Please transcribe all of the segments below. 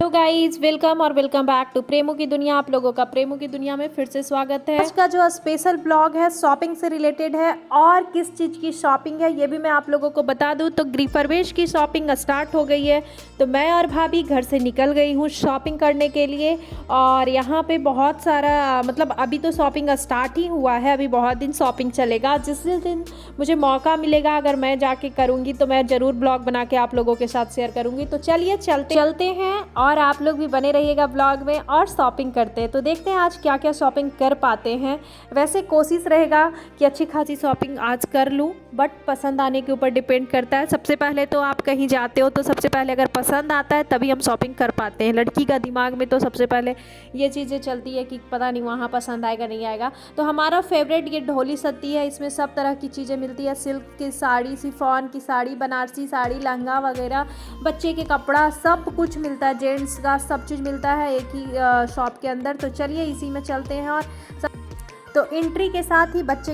Hello guys, welcome और welcome back to प्रेमों की दुनिया। आप लोगों का प्रेमों की दुनिया में फिर से स्वागत है। आज का जो स्पेशल ब्लॉग है शॉपिंग से रिलेटेड है और किस चीज़ की शॉपिंग है ये भी मैं आप लोगों को बता दूं। तो गृह प्रवेश की शॉपिंग स्टार्ट हो गई है, तो मैं और भाभी घर से निकल गई हूँ शॉपिंग करने के लिए। और यहाँ पे बहुत सारा अभी तो शॉपिंग स्टार्ट ही हुआ है, अभी बहुत दिन शॉपिंग चलेगा। जिस दिन मुझे मौका मिलेगा अगर मैं जाके करूँगी तो मैं ज़रूर ब्लॉग बना के आप लोगों के साथ शेयर करूँगी। तो चलिए चलते हैं और आप लोग भी बने रहिएगा ब्लॉग में और शॉपिंग करते हैं। तो देखते हैं आज क्या क्या शॉपिंग कर पाते हैं। वैसे कोशिश रहेगा कि अच्छी खासी शॉपिंग आज कर लूँ, बट पसंद आने के ऊपर डिपेंड करता है। सबसे पहले तो आप कहीं जाते हो तो सबसे पहले अगर पसंद आता है तभी हम शॉपिंग कर पाते हैं। लड़की का दिमाग में तो सबसे पहले ये चीज़ें चलती है कि पता नहीं वहाँ पसंद आएगा नहीं आएगा। तो हमारा फेवरेट ये ढोली सत्ती है, इसमें सब तरह की चीज़ें मिलती है। सिल्क की साड़ी, शिफॉन की साड़ी, बनारसी साड़ी, लहंगा वगैरह, बच्चे के कपड़ा, सब कुछ मिलता है। जेंट्स का सब चीज़ मिलता है एक ही शॉप के अंदर। तो चलिए इसी में चलते हैं। और तो एंट्री के साथ ही बच्चे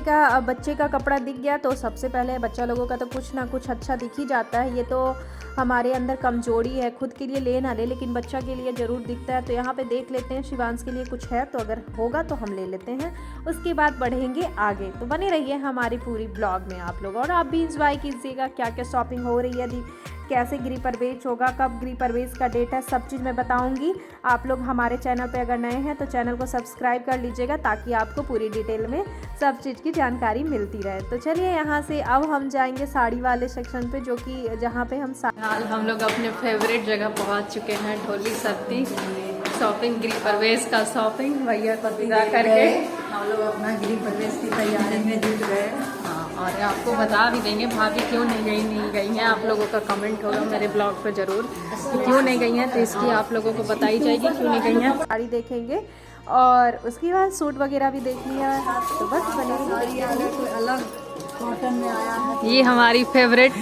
का कपड़ा दिख गया। तो सबसे पहले बच्चा लोगों का तो कुछ ना कुछ अच्छा दिख ही जाता है। ये तो हमारे अंदर कमजोरी है, खुद के लिए ले ना ले लेकिन बच्चा के लिए ज़रूर दिखता है। तो यहाँ पे देख लेते हैं शिवांश के लिए कुछ है, तो अगर होगा तो हम ले लेते हैं, उसके बाद बढ़ेंगे आगे। तो बने रहिए हमारी पूरी ब्लॉग में आप लोग, और आप भी इंजॉय कीजिएगा क्या क्या शॉपिंग हो रही है, कैसे गृह प्रवेश होगा, कब गृह प्रवेश का डेट है, सब चीज़ मैं बताऊंगी। आप लोग हमारे चैनल पे अगर नए हैं तो चैनल को सब्सक्राइब कर लीजिएगा ताकि आपको पूरी डिटेल में सब चीज़ की जानकारी मिलती रहे। तो चलिए यहाँ से अब हम जाएंगे साड़ी वाले सेक्शन पे, जो कि जहाँ पे हम लोग अपने फेवरेट जगह पहुँच चुके हैं, ढोली सत्ती शॉपिंग, गृह प्रवेश का शॉपिंग भैया को विदा करके हम लोग अपना गृह प्रवेश की तैयारी में जुट गए। और आपको बता भी देंगे भाभी क्यों नहीं गई हैं। आप लोगों का कमेंट होगा मेरे ब्लॉग पर ज़रूर कि क्यों नहीं गई हैं, तो इसकी आप लोगों को बताई जाएगी क्यों नहीं गई हैं। साड़ी देखेंगे और उसके बाद सूट वगैरह भी देखनी है। तो बस बने अलग कॉटन में आया है, ये हमारी फेवरेट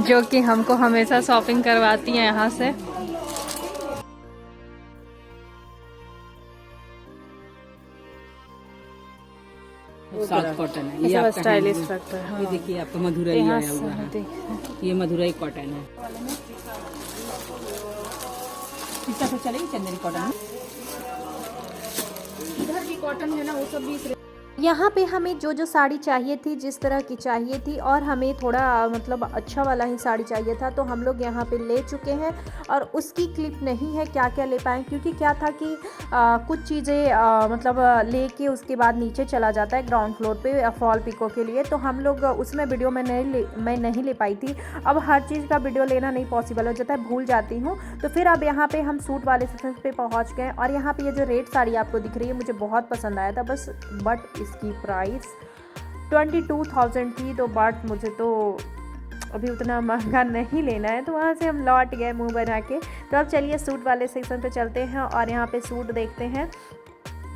जो कि हमको हमेशा शॉपिंग करवाती हैं यहाँ से। साउथ कॉटन है, ये आपका स्टाइलिश लगता है। ये देखिए आपका मधुरई आया हुआ है, ये मधुरई कॉटन है। इस तरह से चलेगी चंदेरी कॉटन, इधर की कॉटन है ना वो सब भी। यहाँ पे हमें जो साड़ी चाहिए थी, जिस तरह की चाहिए थी, और हमें थोड़ा अच्छा वाला ही साड़ी चाहिए था, तो हम लोग यहाँ पे ले चुके हैं। और उसकी क्लिप नहीं है क्या क्या ले पाए, क्योंकि क्या था कि कुछ चीज़ें लेके उसके बाद नीचे चला जाता है ग्राउंड फ्लोर पे फॉल पिको के लिए। तो हम लोग उसमें वीडियो में मैं नहीं ले पाई थी। अब हर चीज़ का वीडियो लेना नहीं पॉसिबल हो जाता है, भूल जाती हूँ। तो फिर अब यहाँ पे हम सूट वाले सेक्शन पे पहुँच गए। और यहाँ पे ये जो रेड साड़ी आपको दिख रही है मुझे बहुत पसंद आया था, बट इसकी प्राइस 22,000 थी। तो बट मुझे तो अभी उतना महंगा नहीं लेना है, तो वहाँ से हम लौट गए मुंह बना के। तो अब चलिए सूट वाले सेक्शन पे चलते हैं और यहाँ पे सूट देखते हैं।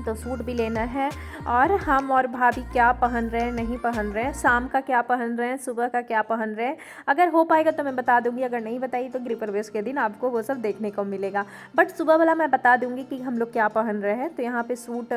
तो सूट भी लेना है, और हम और भाभी क्या पहन रहे हैं नहीं पहन रहे हैं, शाम का क्या पहन रहे हैं, सुबह का क्या पहन रहे हैं, अगर हो पाएगा तो मैं बता दूंगी, अगर नहीं बताई तो गृह प्रवेश के दिन आपको वो सब देखने को मिलेगा। बट सुबह वाला मैं बता दूंगी कि हम लोग क्या पहन रहे हैं। तो यहाँ पे सूट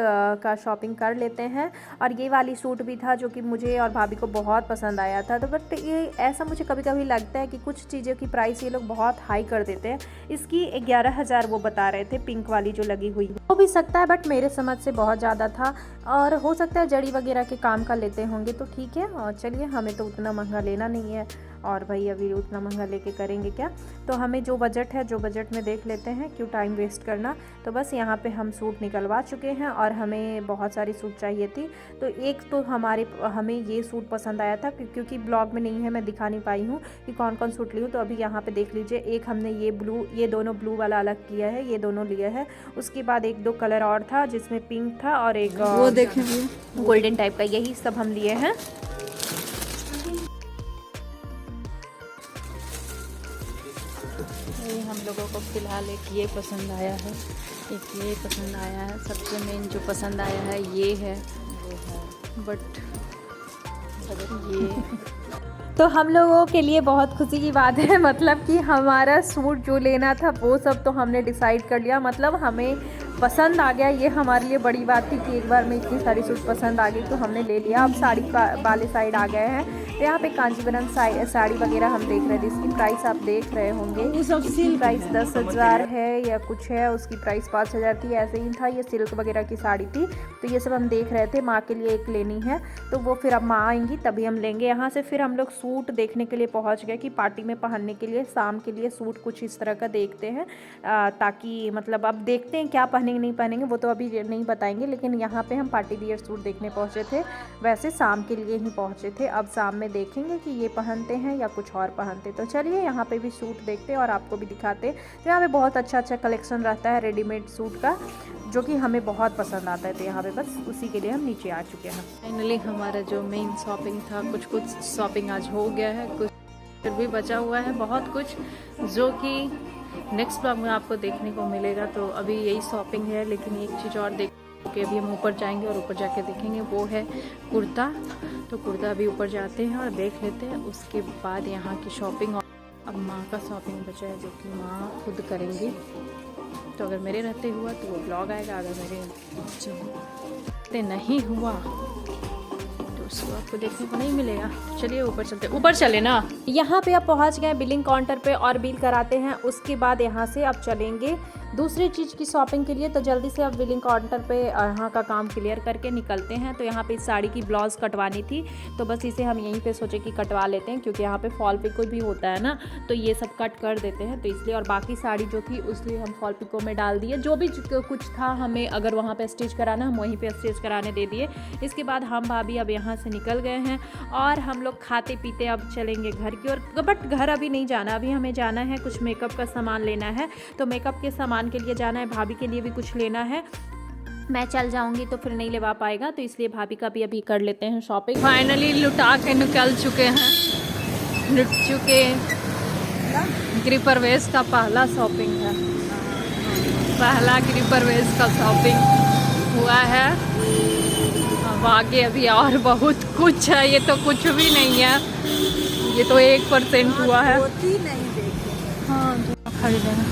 का शॉपिंग कर लेते हैं। और ये वाली सूट भी था जो कि मुझे और भाभी को बहुत पसंद आया था। तो बट ये ऐसा मुझे कभी कभी लगता है कि कुछ चीज़ों की प्राइस ये लोग बहुत हाई कर देते हैं। इसकी 11,000 वो बता रहे थे, पिंक वाली जो लगी हुई हो भी सकता है, बट मेरे समझ से बहुत ज़्यादा था, और हो सकता है जड़ी वगैरह के काम का लेते होंगे, तो ठीक है। और चलिए हमें तो उतना महंगा लेना नहीं है, और भाई अभी उतना महंगा लेके करेंगे क्या। तो हमें जो बजट है, जो बजट में देख लेते हैं, क्यों टाइम वेस्ट करना। तो बस यहाँ पे हम सूट निकलवा चुके हैं और हमें बहुत सारी सूट चाहिए थी। तो एक तो हमें ये सूट पसंद आया था, क्योंकि ब्लॉग में नहीं है, मैं दिखा नहीं पाई हूँ कि कौन कौन सूट ली हूँ। तो अभी यहाँ पे देख लीजिए, एक हमने ये दोनों ब्लू वाला अलग किया है, ये दोनों लिया है। उसके बाद एक दो कलर और था जिसमें पिंक था और एक वो देखें गोल्डन टाइप का, यही सब हम लिए हैं। ये हम लोगों को फिलहाल एक ये पसंद आया है, एक ये पसंद आया है। सबसे मेन जो पसंद आया है ये है, बट ये तो हम लोगों के लिए बहुत खुशी की बात है, कि हमारा सूट जो लेना था वो सब तो हमने डिसाइड कर लिया, हमें पसंद आ गया। ये हमारे लिए बड़ी बात थी कि एक बार में इतनी सारी सूट पसंद आ गई, तो हमने ले लिया। अब साड़ी वाले साइड आ गए हैं। तो यहाँ पे कांजीवरम साड़ी वगैरह हम देख रहे थे। इसकी प्राइस आप देख रहे होंगे, इसकी प्राइस 10,000 है या कुछ है, उसकी प्राइस 5,000 थी, ऐसे ही था। ये सिल्क वगैरह की साड़ी थी। तो ये सब हम देख रहे थे। माँ के लिए एक लेनी है, तो वो फिर अब माँ आएंगी तभी हम लेंगे। यहाँ से फिर हम लोग सूट देखने के लिए पहुँच गए कि पार्टी में पहनने के लिए, शाम के लिए सूट कुछ इस तरह का देखते हैं, ताकि मतलब अब देखते हैं क्या पहनेंगे नहीं पहनेंगे वो तो अभी नहीं बताएंगे। लेकिन यहाँ पे हम पार्टी वियर सूट देखने पहुँचे थे, वैसे शाम के लिए ही पहुँचे थे। अब शाम में देखेंगे कि ये पहनते हैं या कुछ और पहनते। तो चलिए यहाँ पे भी सूट देखते और आपको भी दिखाते। तो यहाँ पे बहुत अच्छा कलेक्शन रहता है रेडीमेड सूट का, जो कि हमें बहुत पसंद आता है। तो यहाँ पे बस उसी के लिए हम नीचे आ चुके हैं। फाइनली हमारा जो मेन शॉपिंग था, कुछ शॉपिंग आज हो गया है, कुछ फिर भी बचा हुआ है बहुत कुछ, जो कि नेक्स्ट ब्लॉग में आपको देखने को मिलेगा। तो अभी यही शॉपिंग है, लेकिन एक चीज़ और देख के अभी हम ऊपर जाएंगे और ऊपर जाके देखेंगे, वो है कुर्ता। तो कुर्ता अभी ऊपर जाते हैं और देख लेते हैं, उसके बाद यहाँ की शॉपिंग। और अब माँ का शॉपिंग बचा है, जो कि माँ खुद करेंगी। तो अगर मेरे रहते हुआ तो वो ब्लॉग आएगा, अगर मेरे रहते नहीं हुआ तो उसको आपको देखने को नहीं मिलेगा। चलिए ऊपर चलते, ऊपर चले ना। यहाँ पे अब पहुँच गए बिलिंग काउंटर पे और बिल कराते हैं। उसके बाद यहाँ से अब चलेंगे दूसरी चीज़ की शॉपिंग के लिए। तो जल्दी से अब बिलिंग काउंटर पे यहाँ का काम क्लियर करके निकलते हैं। तो यहाँ पे इस साड़ी की ब्लाउज़ कटवानी थी, तो बस इसे हम यहीं पे सोचे कि कटवा लेते हैं, क्योंकि यहाँ पे फॉल पिको भी होता है ना, तो ये सब कट कर देते हैं। तो इसलिए, और बाकी साड़ी जो थी उसलिए हम फॉल पिको में डाल दिए। जो भी कुछ था हमें अगर वहाँ पे स्टिच कराना, हम वहीं पे स्टिच कराने दे दिए। इसके बाद हम भाभी अब यहाँ से निकल गए हैं और हम लोग खाते पीते अब चलेंगे घर की ओर। बट घर अभी नहीं जाना, अभी हमें जाना है कुछ मेकअप का सामान लेना है। तो मेकअप के सामान के लिए जाना है, भाभी के लिए भी कुछ लेना है। मैं चल जाऊंगी तो फिर नहीं लेवा पाएगा, तो इसलिए भाभी का भी अभी कर लेते हैं शॉपिंग। फाइनली लुटा के निकल चुके हैं, लुट चुके। ग्रीपरवेज का पहला शॉपिंग है, पहला ग्रीपरवेज का शॉपिंग हुआ है। अब आगे अभी और बहुत कुछ है, ये तो कुछ भी नहीं है, ये तो 1% हुआ है। हाँ खरीदेना।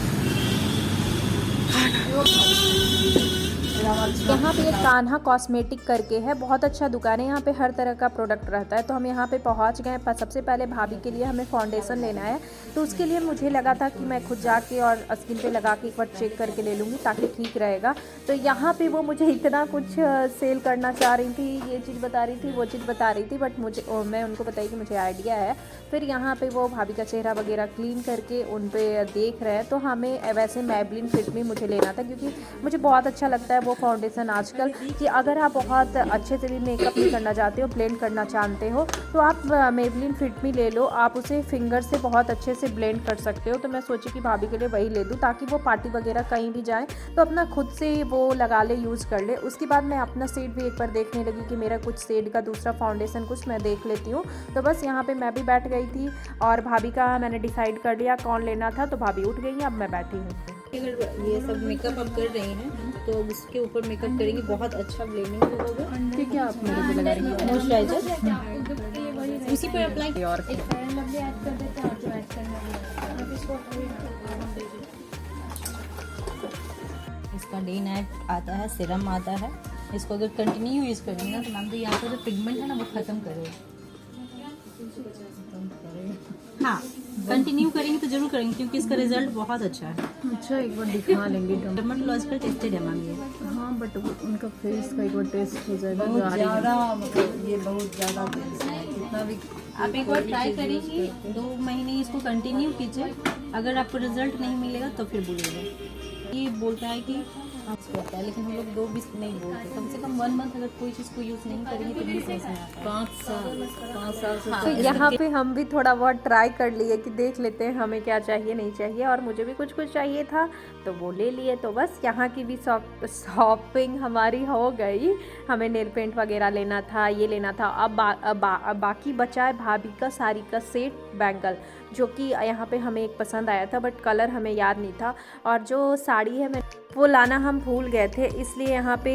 यहाँ पे एक कान्हा कॉस्मेटिक करके है, बहुत अच्छा दुकान है। यहाँ पे हर तरह का प्रोडक्ट रहता है। तो हम यहाँ पे पहुँच गए। सबसे पहले भाभी के लिए हमें फाउंडेशन लेना है, तो उसके लिए मुझे लगा था कि मैं खुद जाके और स्किन पे लगा के एक बार चेक करके ले लूँगी, ताकि ठीक रहेगा। तो यहाँ पे वो मुझे इतना कुछ सेल करना चाह रही थी, ये चीज़ बता रही थी, वो चीज़ बता रही थी, बट मैं उनको बताई कि मुझे आइडिया है। फिर यहाँ पे वो भाभी का चेहरा वगैरह क्लीन करके उन पे देख रहे हैं। तो हमें वैसे मैबलिन फिट मी मुझे लेना था, क्योंकि मुझे बहुत अच्छा लगता है वो फाउंडेशन आजकल, कि अगर आप बहुत अच्छे से भी मेकअप नहीं करना चाहते हो, ब्लेंड करना चाहते हो, तो आप मेबलिन फिट मी ले लो। आप उसे फिंगर से बहुत अच्छे से ब्लेंड कर सकते हो। तो मैं सोची कि भाभी के लिए वही ले दूँ, ताकि वो पार्टी वगैरह कहीं भी जाए तो अपना खुद से वो लगा ले, यूज़ कर ले। उसके बाद मैं अपना शेड भी एक बार देखने लगी कि मेरा कुछ शेड का दूसरा फाउंडेशन कुछ मैं देख लेती हूँ। तो बस यहाँ पे मैं भी बैठ गई थी और भाभी का मैंने डिसाइड कर लिया कौन लेना था। तो भाभी उठ गई, अब मैं बैठी हूँ। अगर ये सब मेकअप आप कर रही हैं तो उसके ऊपर मेकअप करेंगे, बहुत अच्छा ब्लेंडिंग होगा। ठीक है, आप मेरे को लगा रही हैं मॉइस्चराइजर, उसी पर अप्लाई। और इसका डे नाइट आता है, सीरम आता है। इसको अगर कंटिन्यू यूज़ करेंगे ना तो मैम, तो यहाँ पर जो पिगमेंट है ना वो खत्म करेगा। हाँ, कंटिन्यू करेंगे तो जरूर करेंगे, क्योंकि इसका रिजल्ट बहुत अच्छा है। अच्छा, एक बार दिखा लेंगे। डर्मेटोलॉजिकल टेस्टेड है मैम ये। हाँ, बट उनका फेस का एक बार टेस्ट हो जाएगा। बहुत ज़्यादा, मतलब ये बहुत ज़्यादा कितना भी आप एक बार ट्राई करेंगे, 2 महीने इसको कंटिन्यू कीजिए। अगर आपको रिजल्ट नहीं मिलेगा तो फिर बोलिएगा। ये बोलता है कि आपको आता है, लेकिन हम लोग 2 बीस नहीं बोलते। कम से कम 1 मंथ अगर कोई चीज़ को यूज़ नहीं करेंगे तो भी समझ में आता है। 5 साल से। तो यहाँ पे हम भी थोड़ा बहुत ट्राई कर लिए कि देख लेते हैं हमें क्या चाहिए नहीं चाहिए, और मुझे भी कुछ चाहिए था तो वो ले लिए। तो बस यहाँ की भी शॉपिंग हमारी हो गई। हमें नेल पेंट वगैरह लेना था, ये लेना था। अब बाकी बचा है भाभी का साड़ी का सेट, बैंगल, जो कि यहाँ पे हमें एक पसंद आया था, बट कलर हमें याद नहीं था। और जो साड़ी है मैं वो लाना हम भूल गए थे, इसलिए यहाँ पे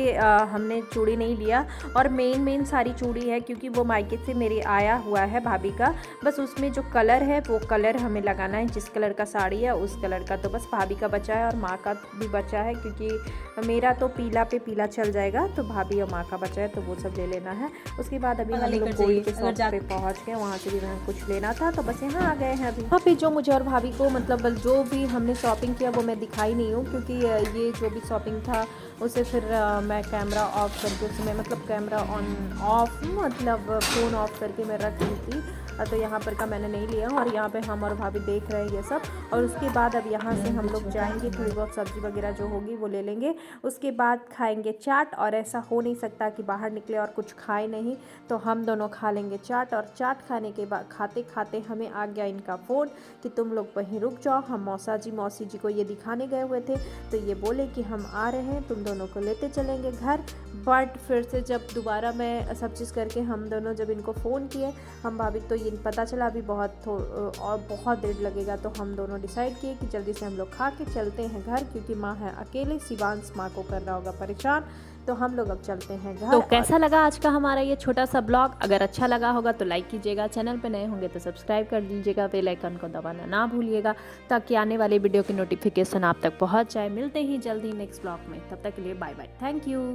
हमने चूड़ी नहीं लिया। और मेन सारी चूड़ी है क्योंकि वो मायके से मेरे आया हुआ है भाभी का, बस उसमें जो कलर है वो कलर हमें लगाना है, जिस कलर का साड़ी है उस कलर का। तो बस भाभी का बचा है और माँ का भी बचा है, क्योंकि मेरा तो पीला पे पीला चल जाएगा, तो भाभी और माँ का बचा है तो वो सब ले लेना है। उसके बाद अभी हम लोग गोल्ड के शॉप पे पहुँच गए, वहाँ से भी हमें कुछ लेना था तो बस यहाँ आ गए हैं अभी। वहाँ पे जो मुझे और भाभी को मतलब जो भी हमने शॉपिंग किया वो मैं दिखाई नहीं हूँ, क्योंकि ये जो भी शॉपिंग था उसे फिर मैं कैमरा ऑफ करके उसमें मतलब कैमरा ऑन ऑफ मतलब फ़ोन ऑफ करके मैं रख दी थी, तो यहाँ पर का मैंने नहीं लिया। और यहाँ पे हम और भाभी देख रहे हैं ये सब। और उसके बाद अब यहाँ से हम लोग जाएंगे, थोड़ी बहुत सब्ज़ी वगैरह जो होगी वो ले लेंगे, उसके बाद खाएंगे चाट। और ऐसा हो नहीं सकता कि बाहर निकले और कुछ खाए नहीं, तो हम दोनों खा लेंगे चाट। और चाट खाने के बाद खाते खाते हमें आ गया इनका फ़ोन कि तुम लोग वहीं रुक जाओ, हम मौसी जी को ये दिखाने गए हुए थे, तो ये बोले कि हम आ रहे हैं, तुम दोनों को लेते चलेंगे घर। बट फिर से जब दोबारा मैं सब चीज़ करके हम दोनों जब इनको फ़ोन किए हम भाभी, तो ये पता चला अभी और बहुत देर लगेगा, तो हम दोनों डिसाइड किए कि जल्दी से हम लोग खा के चलते हैं घर, क्योंकि माँ है अकेले, शिवांश माँ को कर रहा होगा परेशान, तो हम लोग अब चलते हैं घर। तो कैसा लगा आज का हमारा ये छोटा सा ब्लॉग? अगर अच्छा लगा होगा तो लाइक कीजिएगा, चैनल पे नए होंगे तो सब्सक्राइब कर दीजिएगा, बेल आइकन को दबाना ना भूलिएगा, ताकि आने वाली वीडियो की नोटिफिकेशन आप तक पहुंच जाए। मिलते ही जल्द ही नेक्स्ट ब्लॉग में, तब तक के लिए बाय बाय, थैंक यू।